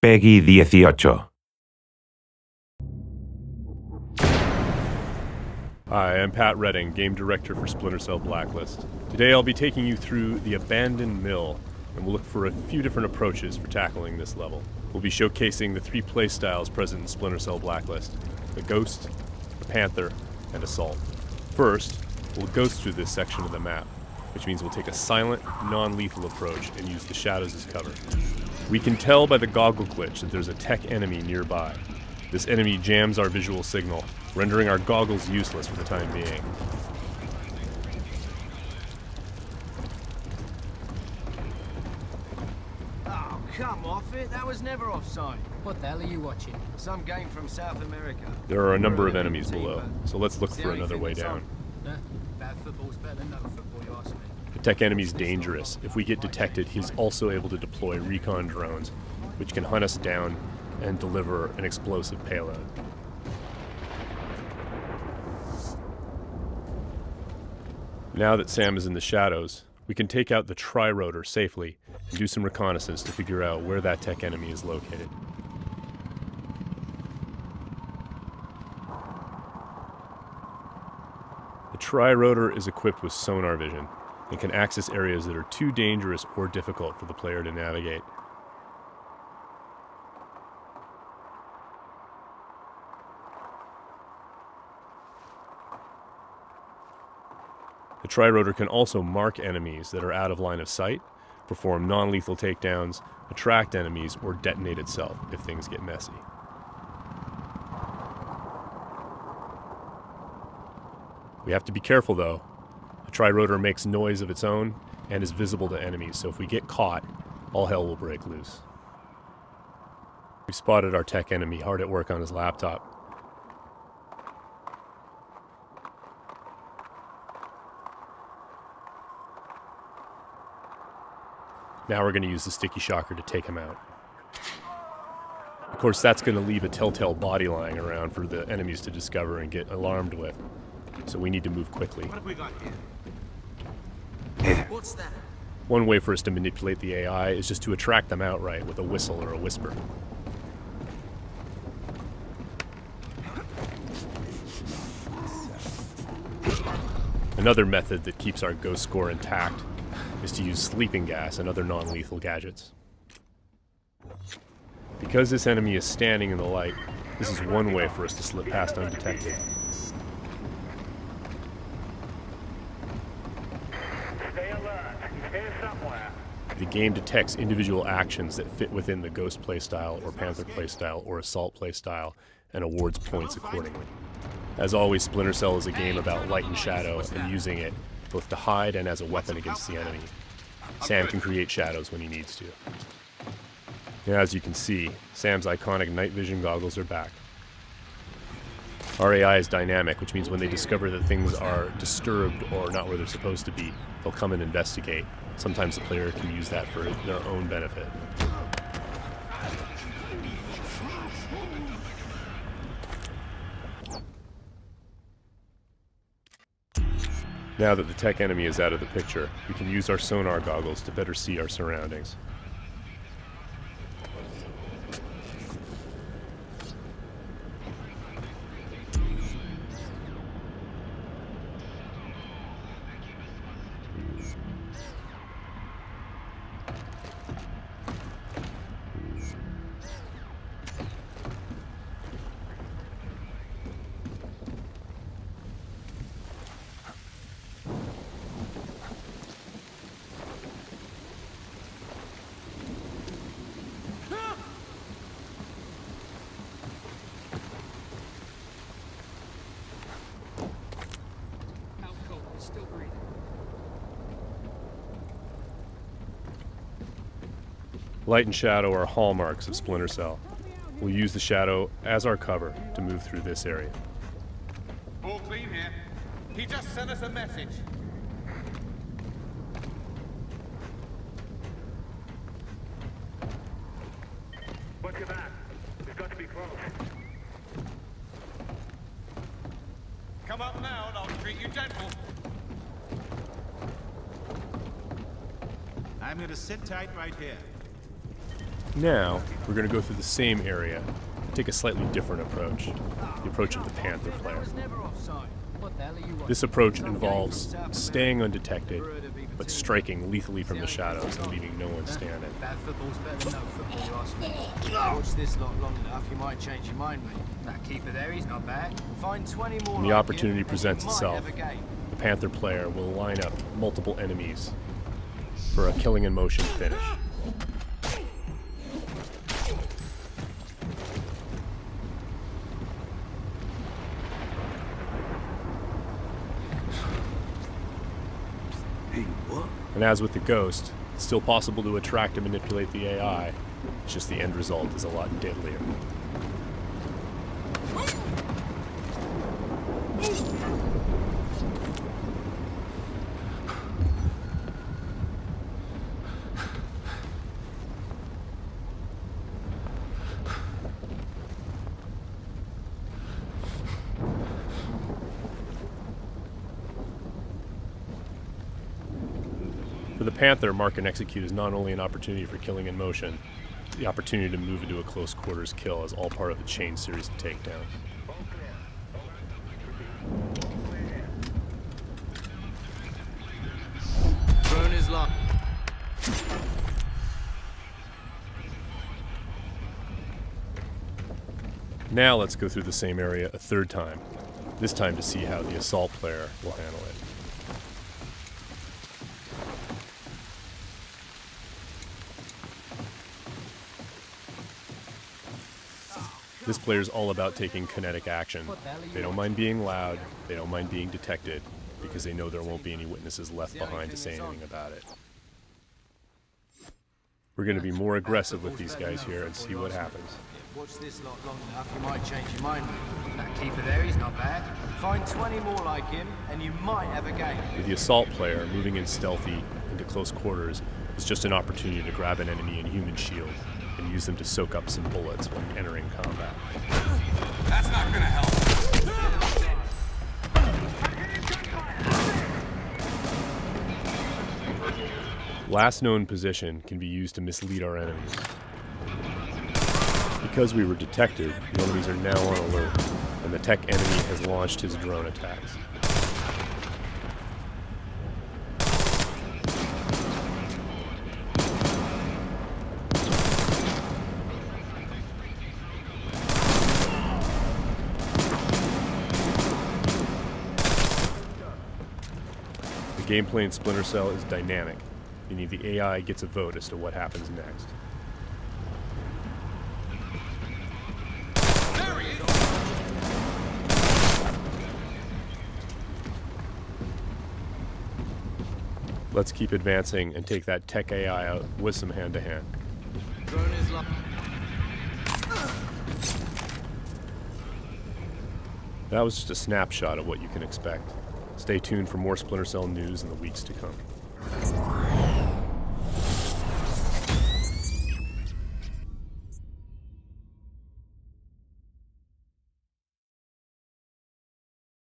Peggy 18. Hi, I'm Pat Redding, Game Director for Splinter Cell Blacklist. Today I'll be taking you through the Abandoned Mill, and we'll look for a few different approaches for tackling this level. We'll be showcasing the three playstyles present in Splinter Cell Blacklist: the Ghost, the Panther, and Assault. First, we'll ghost through this section of the map, which means we'll take a silent, non-lethal approach and use the shadows as cover. We can tell by the goggle glitch that there's a tech enemy nearby. This enemy jams our visual signal, rendering our goggles useless for the time being. Oh, come off it. That was never offside. What the hell are you watching? Some game from South America. There are a number of enemies below, so let's look for another way down. Bad football's better than no football, you ask me. The tech enemy's dangerous. If we get detected, he's also able to deploy recon drones, which can hunt us down and deliver an explosive payload. Now that Sam is in the shadows, we can take out the tri-rotor safely and do some reconnaissance to figure out where that tech enemy is located. The tri-rotor is equipped with sonar vision and can access areas that are too dangerous or difficult for the player to navigate. The tri-rotor can also mark enemies that are out of line of sight, perform non-lethal takedowns, attract enemies, or detonate itself if things get messy. We have to be careful though. The tri-rotor makes noise of its own and is visible to enemies, so if we get caught, all hell will break loose. We've spotted our tech enemy hard at work on his laptop. Now we're going to use the sticky shocker to take him out. Of course, that's going to leave a telltale body lying around for the enemies to discover and get alarmed with. So we need to move quickly. What have we got here? What's that? One way for us to manipulate the AI is just to attract them outright with a whistle or a whisper. Another method that keeps our ghost score intact is to use sleeping gas and other non-lethal gadgets. Because this enemy is standing in the light, this is one way for us to slip past undetected. Stay alert. He's here somewhere. The game detects individual actions that fit within the Ghost playstyle or Panther playstyle or Assault playstyle and awards points accordingly. As always, Splinter Cell is a game about light and shadow and using it both to hide and as a weapon against the enemy. Sam can create shadows when he needs to. Now, as you can see, Sam's iconic night vision goggles are back. Our AI is dynamic, which means when they discover that things are disturbed or not where they're supposed to be, they'll come and investigate. Sometimes the player can use that for their own benefit. Now that the tech enemy is out of the picture, we can use our sonar goggles to better see our surroundings. Light and shadow are hallmarks of Splinter Cell. We'll use the shadow as our cover to move through this area. All clean here. He just sent us a message. Watch your back. We've got to be close. Come up now and I'll treat you gentle. I'm gonna sit tight right here. Now, we're going to go through the same area, but take a slightly different approach, the approach of the Panther player. That was never offside. What the hell are you watching? This approach involves staying undetected, but striking lethally from the shadows and leaving no one standing. Bad football's better than no football, you ask me. Watch this lot long enough, you might change your mind, mate. That keeper there, he's not bad. Find 20 more When the like opportunity him, presents you might itself, have a game. the Panther player will line up multiple enemies for a killing in motion finish. And as with the Ghost, it's still possible to attract and manipulate the AI, it's just the end result is a lot deadlier. For the Panther, mark and execute is not only an opportunity for killing in motion, the opportunity to move into a close quarters kill is all part of a chain series of takedowns. Drone is locked. Now let's go through the same area a third time, this time to see how the assault player will handle it. This player is all about taking kinetic action. They don't mind being loud, they don't mind being detected, because they know there won't be any witnesses left behind to say anything about it. We're going to be more aggressive with these guys here and see what happens. Watch this lot long enough, you might change your mind, mate. That keeper there, he's not bad. Find 20 more like him, and you might have a game. For the assault player, moving in stealthy into close quarters is just an opportunity to grab an enemy in human shield and use them to soak up some bullets when entering combat. That's not gonna help. Last known position can be used to mislead our enemies. Because we were detected, the enemies are now on alert, and the tech enemy has launched his drone attacks. The gameplay in Splinter Cell is dynamic, meaning the AI gets a vote as to what happens next. Let's keep advancing and take that tech AI out with some hand-to-hand. Drone is locked. That was just a snapshot of what you can expect. Stay tuned for more Splinter Cell news in the weeks to come.